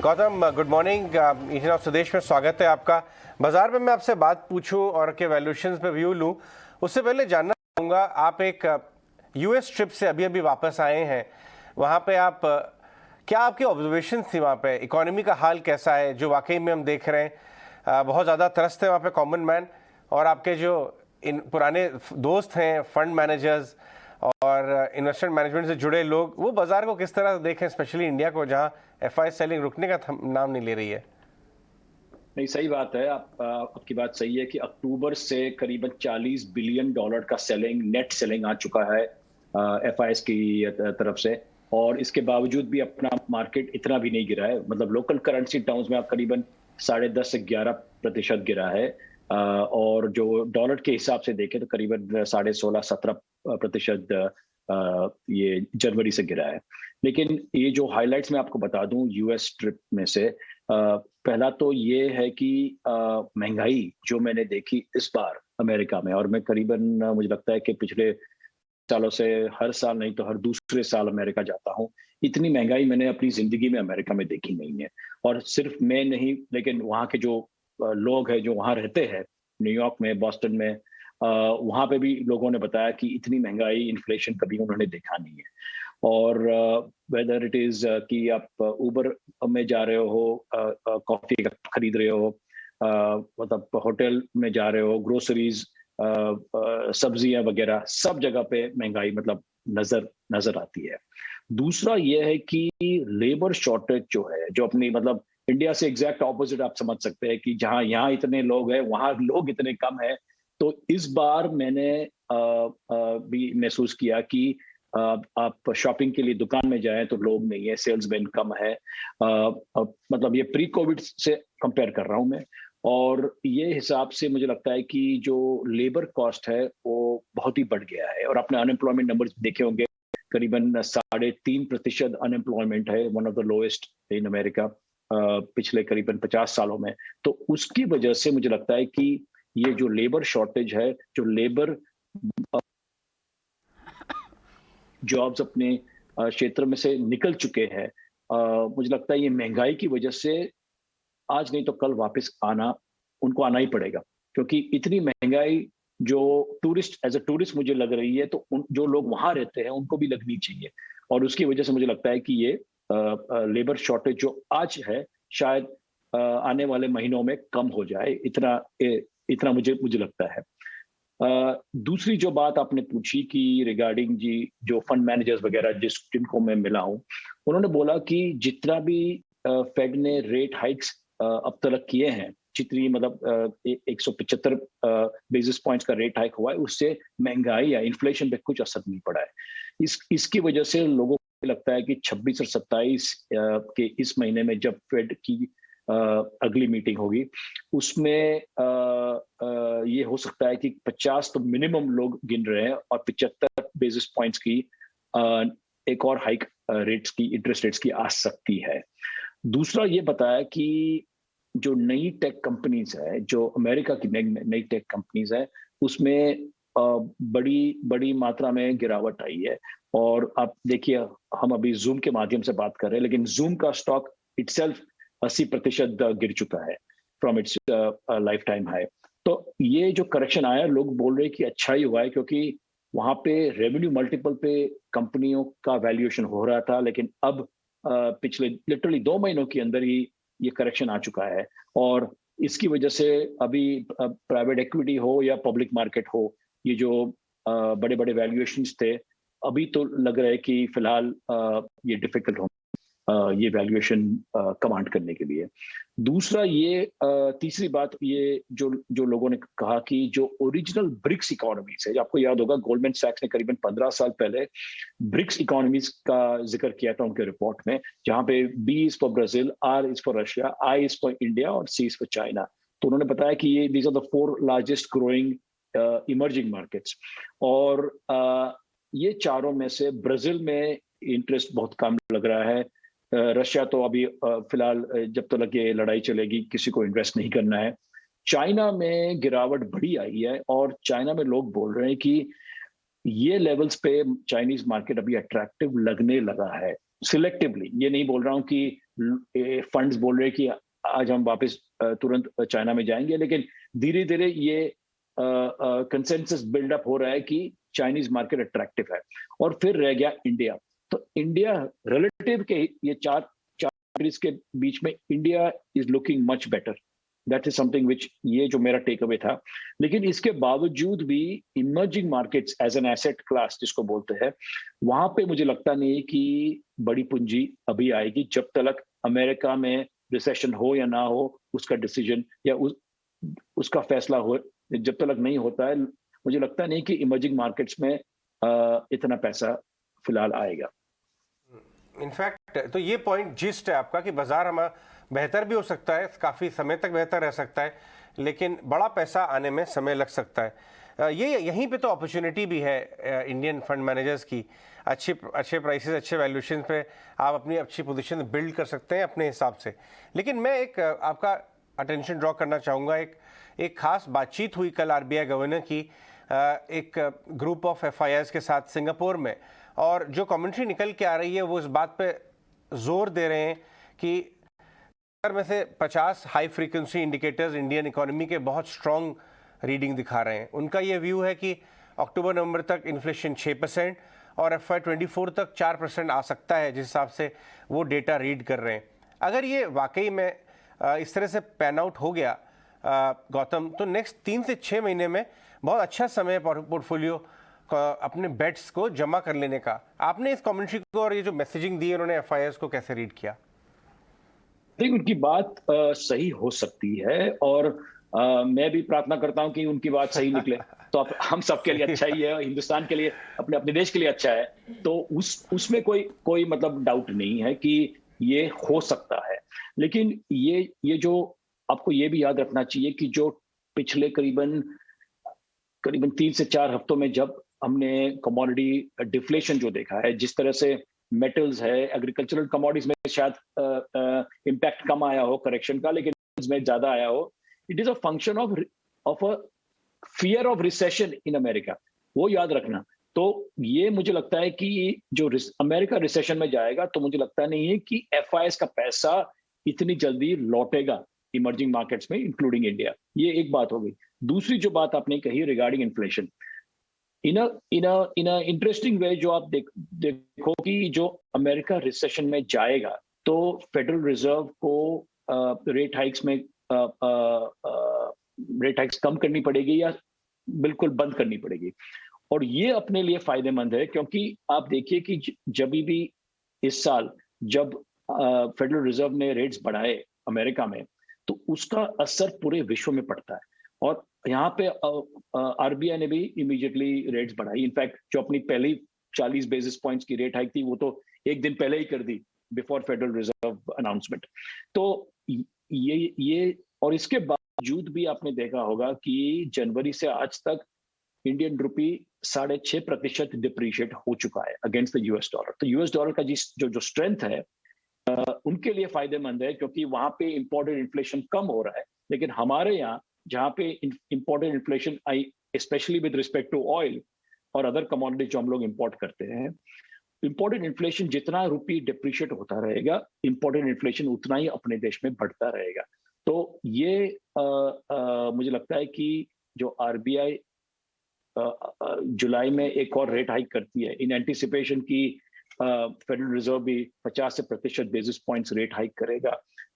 Gautam, good morning. Indian of स्वदेश में स्वागत है आपका। बाजार में मैं आपसे बात पूछूं और के वैल्यूएशंस पे व्यू लूं, उससे पहले जानना चाहूँगा, आप एक यूएस ट्रिप से अभी अभी वापस आए हैं। वहाँ पे आप क्या आपकी ऑब्जर्वेशन थी? वहाँ पे इकोनॉमी का हाल कैसा है, जो वाकई में हम देख रहे हैं बहुत ज़्यादा त्रस्त है वहाँ पे कॉमन मैन, और आपके जो इन पुराने दोस्त हैं फंड मैनेजर्स और इन्वेस्टमेंट मैनेजमेंट से जुड़े लोग, वो बाजार को किस तरह देखें, स्पेशली इंडिया को, जहां एफआई सेलिंग रुकने का नाम नहीं ले रही है। नहीं, सही बात है। आपकी बात सही है कि अक्टूबर से करीबन $40 बिलियन का नेट सेलिंग आ चुका है एफआईएस की तरफ से। और इसके बावजूद भी अपना मार्केट इतना भी नहीं गिरा है। मतलब लोकल करेंसी टर्म्स में आप करीबन 10.5 से 11% गिरा है। और जो डॉलर के हिसाब से देखें तो करीबन 16.5-17% ये जनवरी से गिरा है। लेकिन ये जो हाइलाइट्स मैं आपको बता दूं यूएस ट्रिप में से, पहला तो ये है कि महंगाई जो मैंने देखी इस बार अमेरिका में, और मैं करीबन मुझे लगता है कि पिछले सालों से हर साल नहीं तो हर दूसरे साल अमेरिका जाता हूँ, इतनी महंगाई मैंने अपनी जिंदगी में अमेरिका में देखी नहीं है। और सिर्फ मैं नहीं, लेकिन वहाँ के जो लोग हैं जो वहाँ रहते हैं, न्यूयॉर्क में, बॉस्टन में, वहाँ पे भी लोगों ने बताया कि इतनी महंगाई, इन्फ्लेशन कभी उन्होंने देखा नहीं है। और वेदर इट इज कि आप उबर में जा रहे हो, कॉफी खरीद रहे हो, मतलब होटल में जा रहे हो, ग्रोसरीज, सब्जियां वगैरह, सब जगह पे महंगाई मतलब नजर नजर आती है। दूसरा ये है कि लेबर शॉर्टेज जो है, जो अपनी मतलब इंडिया से एग्जैक्ट ऑपोजिट आप समझ सकते हैं कि जहां यहाँ इतने लोग हैं वहां लोग इतने कम है। तो इस बार मैंने भी महसूस किया कि आप शॉपिंग के लिए दुकान में जाएं तो लोग नहीं है, सेल्समैन कम है। मतलब ये प्री कोविड से कंपेयर कर रहा हूं मैं। और ये हिसाब से मुझे लगता है कि जो लेबर कॉस्ट है वो बहुत ही बढ़ गया है। और आपने अनएम्प्लॉयमेंट नंबर्स देखे होंगे, करीबन 3.5% अनएम्प्लॉयमेंट है, one of the lowest in America पिछले करीबन 50 सालों में। तो उसकी वजह से मुझे लगता है कि ये जो लेबर शॉर्टेज है, जो लेबर जॉब्स अपने क्षेत्र में से निकल चुके हैं, मुझे लगता है ये महंगाई की वजह से आज नहीं तो कल वापस उनको आना ही पड़ेगा। क्योंकि इतनी महंगाई जो एज अ टूरिस्ट मुझे लग रही है, तो जो लोग वहां रहते हैं उनको भी लगनी चाहिए। और उसकी वजह से मुझे लगता है कि ये लेबर शॉर्टेज जो आज है, शायद आने वाले महीनों में कम हो जाए। इतना मुझे मुझे लगता है। दूसरी जो बात आपने पूछी कि रिगार्डिंग जी जो फंड मैनेजर्स वगैरह जिनको मैं मिला हूं, उन्होंने बोला कि जितना भी फेड ने रेट हाइक्स अब तक किए हैं, जितनी मतलब 175 बेसिस पॉइंट्स का रेट हाइक हुआ है, उससे महंगाई या इन्फ्लेशन पे कुछ असर नहीं पड़ा है। इसकी वजह से लोगों को लगता है कि 26 और 27 के इस महीने में जब फेड की अगली मीटिंग होगी, उसमें ये हो सकता है कि 50 तो मिनिमम लोग गिन रहे हैं, और 75 बेसिस पॉइंट्स की एक और हाइक रेट्स की, इंटरेस्ट रेट्स की आ सकती है। दूसरा ये बताया कि जो नई टेक कंपनीज है, जो अमेरिका की नई टेक कंपनीज है, उसमें बड़ी बड़ी मात्रा में गिरावट आई है। और आप देखिए, हम अभी जूम के माध्यम से बात कर रहे हैं, लेकिन जूम का स्टॉक इटसेल्फ 80% गिर चुका है from its life time high. तो ये जो करेक्शन आया, लोग बोल रहे हैं कि अच्छा ही हुआ है, क्योंकि वहां पे रेवेन्यू मल्टीपल पे कंपनियों का वैल्यूएशन हो रहा था, लेकिन अब पिछले लिटरली 2 महीनों के अंदर ही ये करेक्शन आ चुका है। और इसकी वजह से अभी प्राइवेट इक्विटी हो या पब्लिक मार्केट हो, ये जो बड़े बड़े वैल्यूएशंस थे, अभी तो लग रहा है कि फिलहाल ये डिफिकल्ट हो ये वैल्यूएशन कमांड करने के लिए। दूसरा ये तीसरी बात, ये जो जो लोगों ने कहा कि जो ओरिजिनल ब्रिक्स इकोनॉमीज है, आपको याद होगा गोल्डमैन सैक्स ने करीबन 15 साल पहले ब्रिक्स इकोनॉमीज का जिक्र किया था उनके रिपोर्ट में, जहां पे B is for Brazil, R is for Russia, I is for India और सी इज फॉर चाइना। तो उन्होंने बताया कि ये these are the 4 largest growing emerging markets. और ये चारों में से ब्राजील में इंटरेस्ट बहुत कम लग रहा है। रशिया तो अभी फिलहाल जब तक ये लड़ाई चलेगी किसी को इन्वेस्ट नहीं करना है। चाइना में गिरावट बड़ी आई है, और चाइना में लोग बोल रहे हैं कि ये लेवल्स पे चाइनीज मार्केट अभी अट्रैक्टिव लगने लगा है। सिलेक्टिवली, ये नहीं बोल रहा हूं कि फंड्स बोल रहे हैं कि आज हम वापस तुरंत चाइना में जाएंगे, लेकिन धीरे धीरे ये कंसेंसस बिल्डअप हो रहा है कि चाइनीज मार्केट अट्रैक्टिव है। और फिर रह गया इंडिया। तो इंडिया रिलेटिव के ये चार चार कंट्रीज के बीच में India is looking much better. That is something which, ये जो मेरा टेक अवे था। लेकिन इसके बावजूद भी emerging markets as an asset class जिसको बोलते हैं, वहां पे मुझे लगता नहीं कि बड़ी पूंजी अभी आएगी जब तक अमेरिका में रिसेशन हो या ना हो, उसका डिसीजन या उसका फैसला हो, जब तक नहीं होता है मुझे लगता नहीं कि इमर्जिंग मार्केट्स में इतना पैसा फिलहाल आएगा। इनफैक्ट तो ये पॉइंट जिस्ट है आपका कि बाजार हमारा बेहतर भी हो सकता है, काफ़ी समय तक बेहतर रह सकता है, लेकिन बड़ा पैसा आने में समय लग सकता है। ये यहीं पे तो अपॉर्चुनिटी भी है इंडियन फंड मैनेजर्स की। अच्छे प्राइसेस, अच्छे वैल्यूएशन पे आप अपनी अच्छी पोजीशन बिल्ड कर सकते हैं अपने हिसाब से। लेकिन मैं एक आपका अटेंशन ड्रॉ करना चाहूँगा, एक खास बातचीत हुई कल आरबीआई गवर्नर की एक ग्रुप ऑफ एफआईआईज के साथ सिंगापुर में, और जो कमेंट्री निकल के आ रही है वो इस बात पे जोर दे रहे हैं कि में से 50 high frequency indicators Indian economy के बहुत स्ट्रॉन्ग रीडिंग दिखा रहे हैं। उनका ये व्यू है कि अक्टूबर नवंबर तक इन्फ्लेशन 6% और FY24 तक 4% आ सकता है, जिस हिसाब से वो डेटा रीड कर रहे हैं। अगर ये वाकई में इस तरह से पैन आउट हो गया गौतम, तो नेक्स्ट 3 से 6 महीने में बहुत अच्छा समय पोर्टफोलियो अपने बेट्स को जमा कर लेने का। आपने इस कमेंट्री को और ये जो मैसेजिंग दी उन्होंने एफआईआईज को कैसे रीड किया? देखिए, उनकी बात सही हो सकती है, और मैं भी प्रार्थना करता हूं कि उनकी बात सही निकले तो हम सबके लिए अच्छा ही है, हिंदुस्तान के लिए, अपने अपने देश के लिए अच्छा है। तो उसमें कोई मतलब डाउट नहीं है कि ये हो सकता है। लेकिन ये जो आपको ये भी याद रखना चाहिए कि जो पिछले करीबन 3 से 4 हफ्तों में जब हमने कमोडिटी डिफ्लेशन जो देखा है, जिस तरह से मेटल्स है, एग्रीकल्चरल कमोडिटीज में शायद इम्पैक्ट कम आया हो करेक्शन का, लेकिन में ज्यादा आया हो, it is a function of a fear of recession in America, वो याद रखना। तो ये मुझे लगता है कि जो अमेरिका रिसेशन में जाएगा, तो मुझे लगता नहीं है कि एफआईएस का पैसा इतनी जल्दी लौटेगा इमर्जिंग मार्केट्स में, इंक्लूडिंग इंडिया। ये एक बात हो गई। दूसरी जो बात आपने कही रिगार्डिंग इन्फ्लेशन, इन अ इंटरेस्टिंग वे, जो आप देखो कि जो अमेरिका रिसेशन में जाएगा, तो फेडरल रिजर्व को रेट हाइक्स में रेट हाइक्स कम करनी पड़ेगी या बिल्कुल बंद करनी पड़ेगी। और ये अपने लिए फायदेमंद है, क्योंकि आप देखिए कि जब भी इस साल जब फेडरल रिजर्व ने रेट्स बढ़ाए अमेरिका में, तो उसका असर पूरे विश्व में पड़ता है। और यहाँ पे आरबीआई ने भी इमीडिएटली रेट्स बढ़ाई। इनफैक्ट जो अपनी पहली 40 बेसिस पॉइंट्स की रेट हाइक थी, वो तो एक दिन पहले ही कर दी, बिफोर फेडरल रिजर्व अनाउंसमेंट। तो ये और इसके बावजूद भी आपने देखा होगा कि जनवरी से आज तक इंडियन रुपी 6.5% डिप्रिशिएट हो चुका है अगेंस्ट द यूएस डॉलर। तो यूएस डॉलर का जो स्ट्रेंथ है उनके लिए फायदेमंद है, क्योंकि वहां पे इंपोर्टेड इन्फ्लेशन कम हो रहा है। लेकिन हमारे यहाँ जहां पे इंपोर्टेड इन्फ्लेशन आई, specially with respect to oil और अदर कमोडिटीज जो हम लोग इंपोर्ट करते हैं, इंपोर्टेड इन्फ्लेशन जितना रुपी डिप्रिशिएट होता रहेगा, इंपोर्टेड इन्फ्लेशन उतना ही अपने देश में बढ़ता रहेगा। तो ये मुझे लगता है कि जो आरबीआई जुलाई में एक और रेट हाइक करती है इन एंटीसिपेशन की फेडरल रिजर्व भी 50 से प्रतिशत बेसिस पॉइंट्स रेट हाइक करेगा,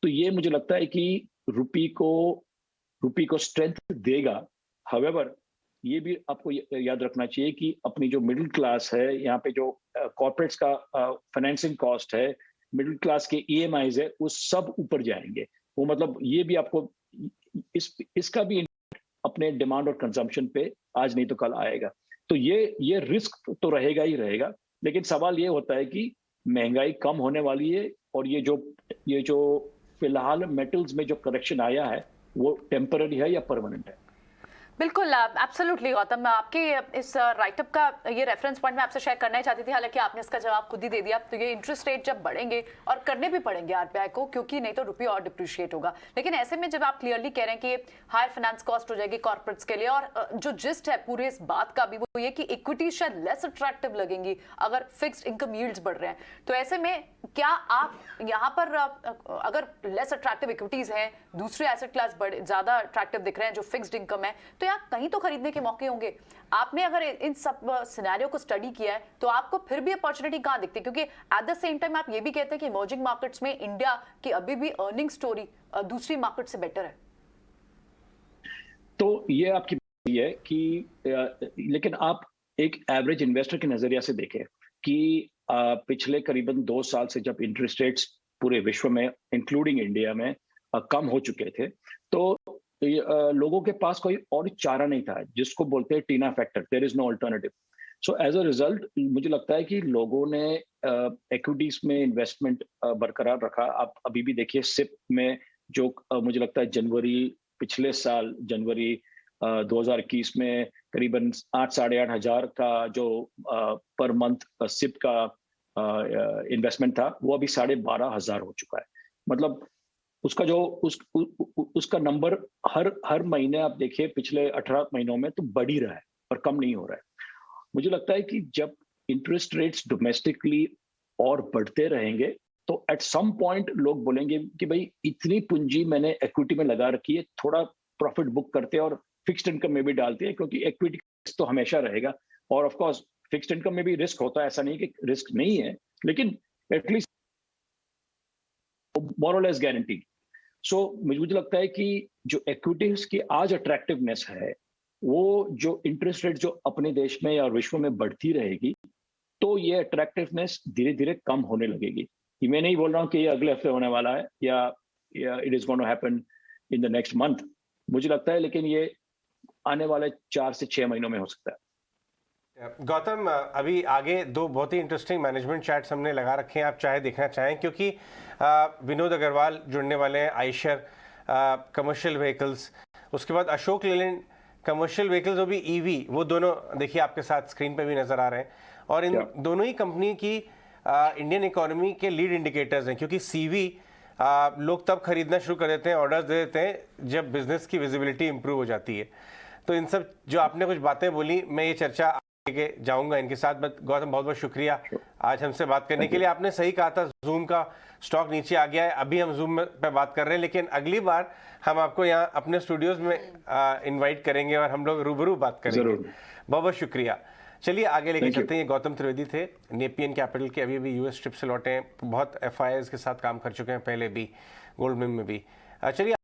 तो ये मुझे लगता है कि रुपी को स्ट्रेंथ देगा। हाउएवर, ये भी आपको याद रखना चाहिए कि अपनी जो मिडिल क्लास है, यहाँ पे जो कॉर्पोरेट्स का फाइनेंसिंग कॉस्ट है, मिडिल क्लास के ईएमआईज है, वो सब ऊपर जाएंगे। वो मतलब ये भी आपको इसका भी अपने डिमांड और कंजम्पशन पे आज नहीं तो कल आएगा। तो ये रिस्क तो रहेगा ही रहेगा। लेकिन सवाल ये होता है कि महंगाई कम होने वाली है, और ये जो फिलहाल मेटल्स में जो करेक्शन आया है वो टेम्पररी है या परमानेंट है। बिल्कुल, एब्सोल्युटली गौतम, मैं आपके इस राइटअप का ये रेफरेंस पॉइंट मैं आपसे शेयर करना ही चाहती थी, हालांकि आपने इसका जवाब खुद ही दे दिया। तो ये इंटरेस्ट रेट जब बढ़ेंगे, और करने भी पड़ेंगे आरबीआई को, क्योंकि नहीं तो रुपये और डिप्रिशिएट होगा। लेकिन ऐसे में जब आप क्लियरली कह रहे हैं कि हायर फाइनेंस कॉस्ट हो जाएगी कॉर्पोरेट्स के लिए, और जो जिस्ट है पूरे इस बात का भी वो ये कि इक्विटी शायद लेस अट्रैक्टिव लगेंगी अगर फिक्स्ड इनकम यील्ड्स बढ़ रहे हैं। तो ऐसे में क्या आप यहाँ पर अगर लेस अट्रैक्टिव इक्विटीज हैं, दूसरे एसेट क्लास ज्यादा अट्रैक्टिव दिख रहे हैं जो फिक्स्ड इनकम है, तो यहाँ कहीं तो खरीदने के मौके होंगे। आपने अगर इन सब सिनेरियो को स्टडी किया है तो आपको फिर भी अपॉर्चुनिटी कहाँ दिखती है? क्योंकि एट द सेम टाइम आप ये भी कहते हैं कि इमर्जिंग मार्केट्स में इंडिया की अभी भी अर्निंग स्टोरी दूसरी मार्केट से बेटर है। तो ये आपकी बात है कि लेकिन आप एक एवरेज इन्वेस्टर के नजरिया से देखें कि पिछले करीबन 2 साल से जब इंटरेस्ट रेट्स पूरे विश्व में इंक्लूडिंग इंडिया में कम हो चुके थे, तो लोगों के पास कोई और चारा नहीं था, जिसको बोलते हैं TINA factor, there is no alternative. So as a result मुझे लगता है कि लोगों ने इक्विटीज में इन्वेस्टमेंट बरकरार रखा। आप अभी भी देखिए सिप में जो मुझे लगता है पिछले साल जनवरी 2021 में करीबन 8-8.5 हजार का जो पर मंथ सिप का इन्वेस्टमेंट था, वो अभी 12,500 हो चुका है। मतलब उसका जो उसका नंबर हर महीने आप देखिए पिछले 18 महीनों में तो बढ़ ही रहा है और कम नहीं हो रहा है। मुझे लगता है कि जब इंटरेस्ट रेट्स डोमेस्टिकली और बढ़ते रहेंगे तो एट सम पॉइंट लोग बोलेंगे कि भाई इतनी पूंजी मैंने इक्विटी में लगा रखी है, थोड़ा प्रॉफिट बुक करते हैं और फिक्स्ड इनकम में भी डालते हैं, क्योंकि इक्विटी तो हमेशा रहेगा। और ऑफ कोर्स फिक्स्ड इनकम में भी रिस्क होता है, ऐसा नहीं कि रिस्क नहीं है, लेकिन एटलीस्ट मोर और लेस गारंटी। सो मुझे लगता है कि जो इक्विटीज की आज अट्रैक्टिवनेस है, वो जो इंटरेस्ट रेट जो अपने देश में या विश्व में बढ़ती रहेगी, तो ये अट्रैक्टिवनेस धीरे धीरे कम होने लगेगी। मैं नहीं बोल रहा हूँ कि ये अगले हफ्ते होने वाला है या it is going to happen in the next month, मुझे लगता है, लेकिन ये आने वाले 4 से 6 महीनों में हो सकता है। गौतम, अभी आगे 2 बहुत ही इंटरेस्टिंग मैनेजमेंट चैट्स हमने लगा रखे हैं, आप चाहे देखना चाहें, क्योंकि विनोद अग्रवाल जुड़ने वाले हैं, आयशर कमर्शियल व्हीकल्स, उसके बाद अशोक लेलैंड कमर्शियल व्हीकल्स, वो भी ईवी, वो दोनों देखिए आपके साथ स्क्रीन पे भी नजर आ रहे हैं। और इन दोनों ही कंपनी की इंडियन इकोनॉमी के लीड इंडिकेटर्स हैं, क्योंकि सीवी लोग तब खरीदना शुरू कर देते हैं, ऑर्डर्स दे देते हैं जब बिजनेस की विजिबिलिटी इंप्रूव हो जाती है। तो इन सब जो आपने कुछ बातें बोली, मैं ये चर्चा के जाऊंगा इनके साथ। गौतम, बहुत बहुत शुक्रिया आज हमसे बात करने के लिए। आपने सही कहा था, जूम का स्टॉक नीचे आ गया है, अभी हम जूम पे बात कर रहे हैं, लेकिन अगली बार हम आपको यहाँ अपने स्टूडियोज में इनवाइट करेंगे और हम लोग रूबरू बात करेंगे। बहुत बहुत शुक्रिया। चलिए आगे लेके चलते हैं। गौतम त्रिवेदी थे नेपियन कैपिटल के, अभी यूएस ट्रिप से लौटे हैं, बहुत एफआईआईज के साथ काम कर चुके हैं पहले भी, गोल्डमैन में भी। चलिए